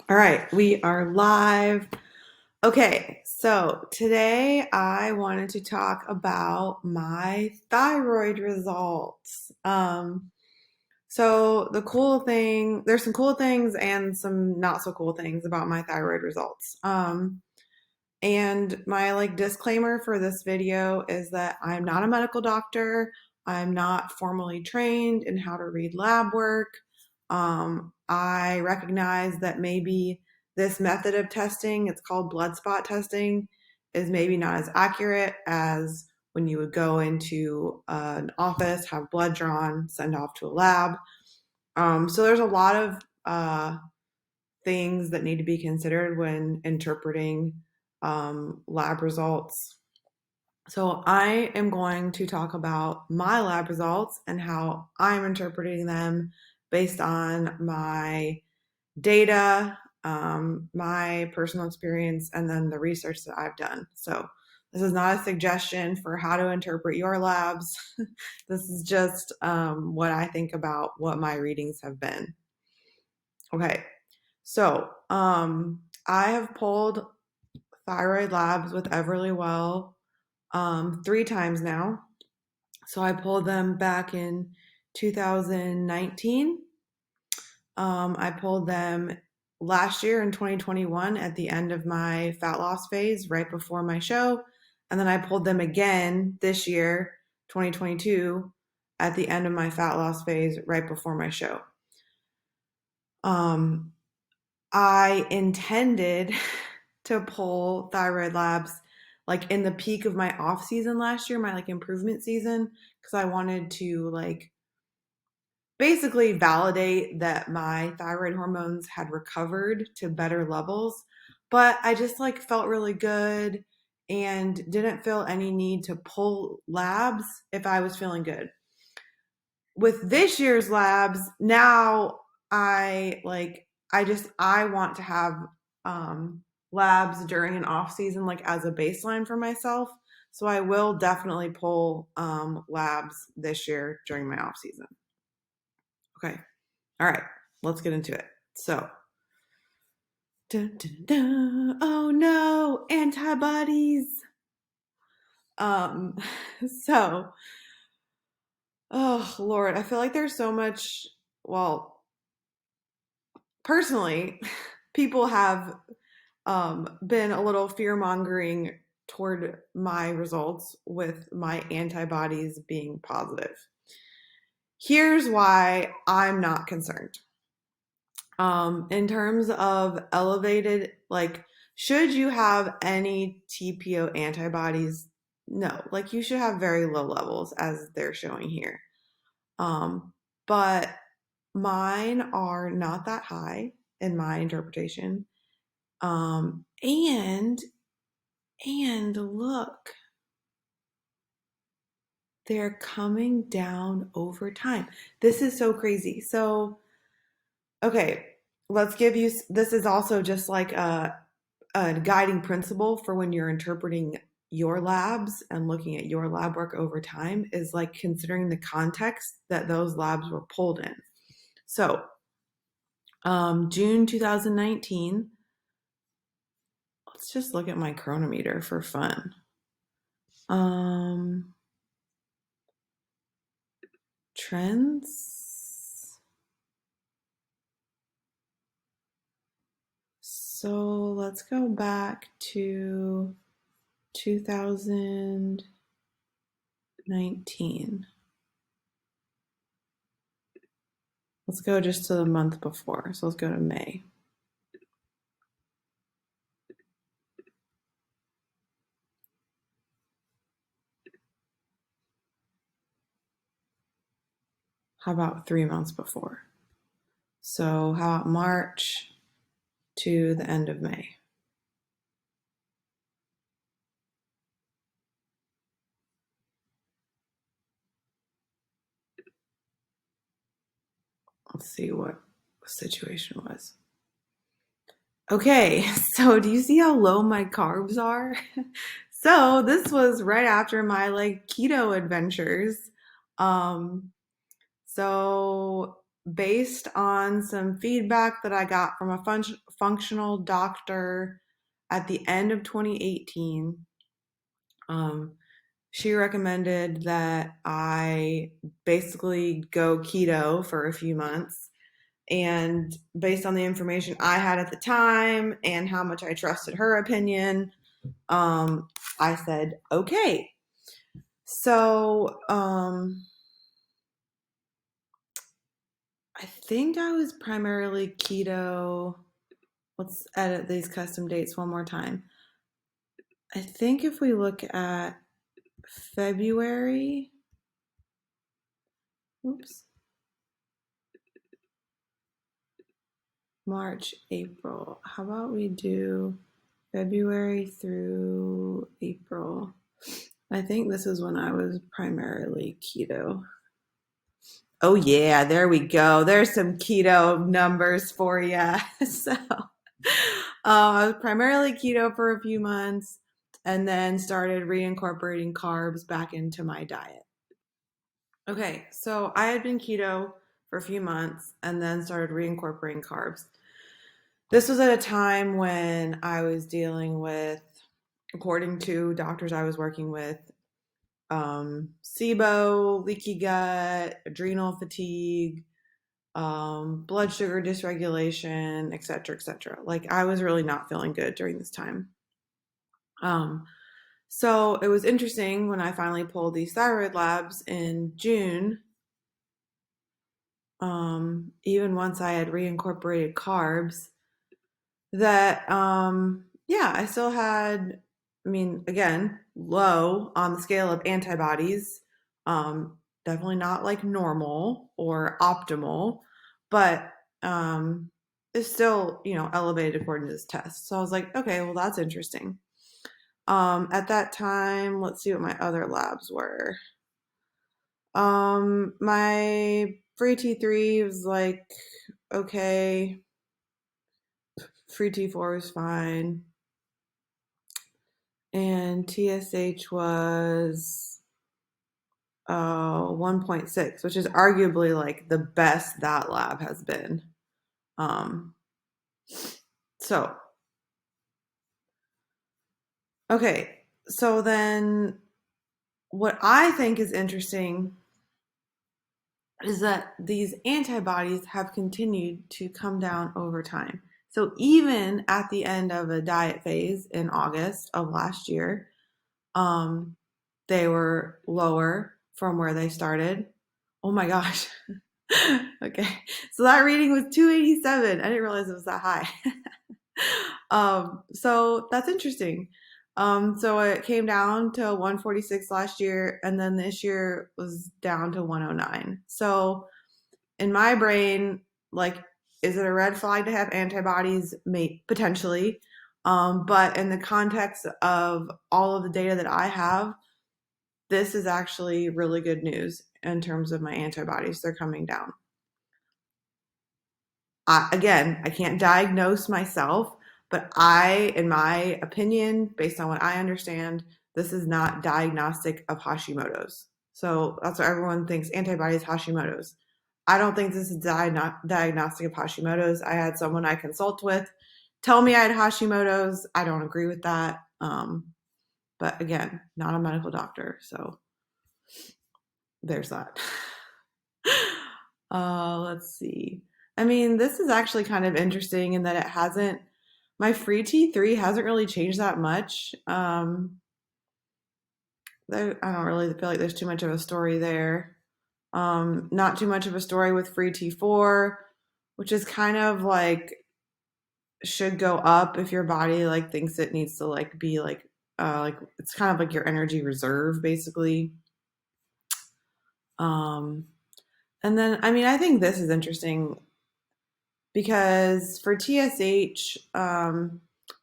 All right, we are live. Okay, so today I wanted to talk about my thyroid results. So the cool thing, there's some cool things and some not so cool things about my thyroid results. And my disclaimer for this video is that I'm not a medical doctor. I'm not formally trained in how to read lab work. I recognize that maybe this method of testing, it's called blood spot testing, is maybe not as accurate as when you would go into an office, have blood drawn, send off to a lab. So there's a lot of things that need to be considered when interpreting lab results. So I am going to talk about my lab results and how I'm interpreting them based on my data, my personal experience, and then the research that I've done. So this is not a suggestion for how to interpret your labs. This is just what I think about what my readings have been. Okay, so I have pulled thyroid labs with Everlywell 3 times now. So I pulled them back in 2019. I pulled them last year in 2021 at the end of my fat loss phase, right before my show. And then I pulled them again this year, 2022, at the end of my fat loss phase, right before my show. I intended to pull thyroid labs in the peak of my off season last year, my improvement season, because I wanted to basically validate that my thyroid hormones had recovered to better levels. But I just felt really good and didn't feel any need to pull labs if I was feeling good. With this year's labs, now I want to have labs during an off season as a baseline for myself. So I will definitely pull labs this year during my off season. Okay. All right. Let's get into it. So, dun, dun, dun. Oh no, antibodies. Um, so, oh Lord, I feel like there's so much. Well, personally, people have been a little fear mongering toward my results with my antibodies being positive. Here's why I'm not concerned. In terms of elevated, should you have any TPO antibodies? No, you should have very low levels as they're showing here. But mine are not that high in my interpretation. And look, they're coming down over time. This is so crazy. So, okay, let's give you, this is also just a guiding principle for when you're interpreting your labs and looking at your lab work over time is considering the context that those labs were pulled in. So, June 2019, let's just look at my chronometer for fun. Trends. So let's go back to 2019. Let's go just to the month before. So let's go to May. How about 3 months before? So how about March to the end of May? Let's see what the situation was. Okay, so do you see how low my carbs are? So this was right after my keto adventures. So based on some feedback that I got from a functional doctor at the end of 2018, um, she recommended that I basically go keto for a few months. And based on the information I had at the time and how much I trusted her opinion, I said, okay. So, I think I was primarily keto. Let's edit these custom dates one more time. I think if we look at February, oops, March, April. How about we do February through April? I think this is when I was primarily keto. Oh, yeah, there we go. There's some keto numbers for you. So, I was primarily keto for a few months and then started reincorporating carbs back into my diet. Okay, so I had been keto for a few months and then started reincorporating carbs. This was at a time when I was dealing with, according to doctors I was working with, SIBO, leaky gut, adrenal fatigue, blood sugar dysregulation, et cetera, et cetera. Like I was really not feeling good during this time. Um, so it was interesting when I finally pulled these thyroid labs in June. Even once I had reincorporated carbs, that yeah, I still had, I mean, again, low on the scale of antibodies. Um, Definitely not like normal or optimal, but it's still, elevated according to this test. So I was like, okay, well, that's interesting. At that time, let's see what my other labs were. My free T3 was like okay. Free T4 was fine. And TSH was 1.6, which is arguably like the best that lab has been. Um, so, okay. So then what I think is interesting is that these antibodies have continued to come down over time. So even at the end of a diet phase in August of last year, um, they were lower from where they started. Oh my gosh. Okay. So that reading was 287. I didn't realize it was that high. So that's interesting. So it came down to 146 last year, and then this year was down to 109. So in my brain, like, is it a red flag to have antibodies? May potentially. But in the context of all of the data that I have, this is actually really good news in terms of my antibodies. They're coming down. Again, I can't diagnose myself, but in my opinion, based on what I understand, this is not diagnostic of Hashimoto's. So that's what everyone thinks antibodies Hashimoto's. I don't think this is diagnostic of Hashimoto's. I had someone I consult with tell me I had Hashimoto's. I don't agree with that. But again, not a medical doctor. So there's that. Let's see. I mean, this is actually kind of interesting in that my free T3 hasn't really changed that much. I don't really feel like there's too much of a story there. Not too much of a story with free T4, which is kind of like should go up if your body like thinks it needs to like be like it's kind of like your energy reserve basically. Um, and then I mean I think this is interesting because for TSH, a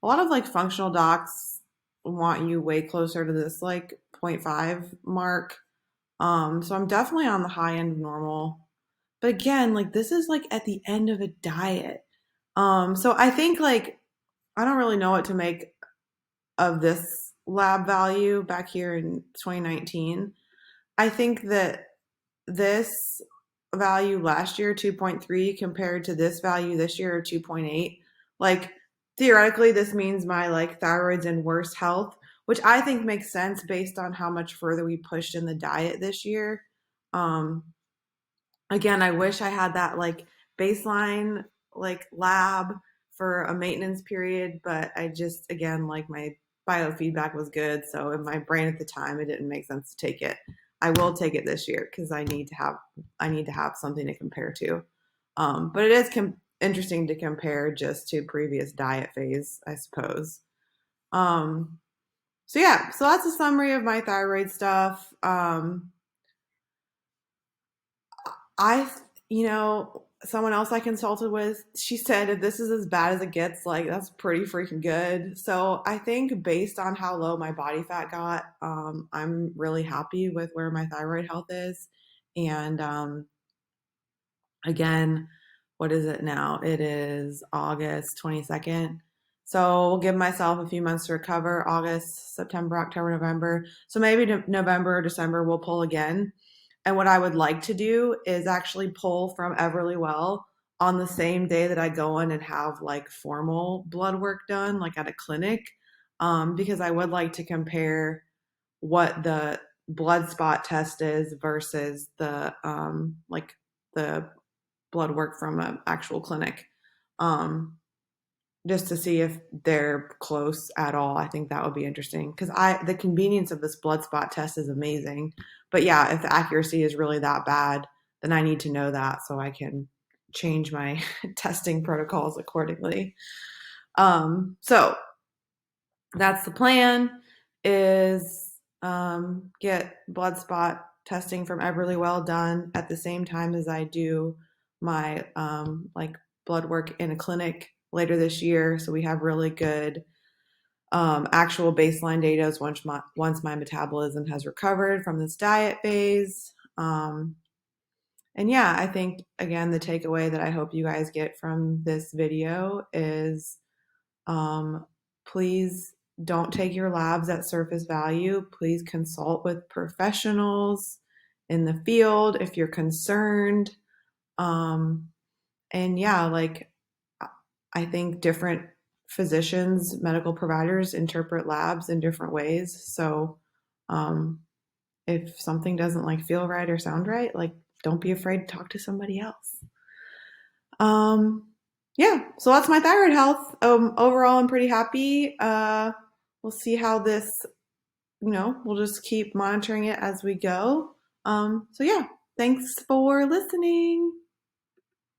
lot of like functional docs want you way closer to this like zero point 0.5 mark. So I'm definitely on the high end of normal. But again, like this is like at the end of a diet. So I think like I don't really know what to make of this lab value back here in 2019. I think that this value last year, 2.3, compared to this value this year, 2.8. Like, theoretically, this means my like thyroid's in worse health, which I think makes sense based on how much further we pushed in the diet this year. Um, Again, I wish I had that like baseline like lab for a maintenance period, but I just, again, like my biofeedback was good, so in my brain at the time it didn't make sense to take it. I will take it this year because I need to have something to compare to. But it is interesting to compare just to previous diet phase, I suppose. Um, so yeah, so that's a summary of my thyroid stuff. I, someone else I consulted with, she said if this is as bad as it gets, like that's pretty freaking good. So I think based on how low my body fat got, I'm really happy with where my thyroid health is. And again, what is it now? It is August 22nd. So we'll give myself a few months to recover: August, September, October, November. So maybe November or December we'll pull again. And what I would like to do is actually pull from Everlywell on the same day that I go in and have like formal blood work done, like at a clinic, because I would like to compare what the blood spot test is versus the like the blood work from an actual clinic, um, just to see if they're close at all. I think that would be interesting because the convenience of this blood spot test is amazing. But yeah, if the accuracy is really that bad, then I need to know that so I can change my testing protocols accordingly. So that's the plan, is get blood spot testing from Everlywell done at the same time as I do my like blood work in a clinic later this year, so we have really good actual baseline data once my metabolism has recovered from this diet phase. And yeah, I think again the takeaway that I hope you guys get from this video is, um, please don't take your labs at surface value. Please consult with professionals in the field if you're concerned. Um, and yeah, like I think different physicians, medical providers interpret labs in different ways. So um, if something doesn't like feel right or sound right, like don't be afraid to talk to somebody else. Um, yeah, so that's my thyroid health. Overall, I'm pretty happy. We'll see how this, we'll just keep monitoring it as we go. So yeah, thanks for listening.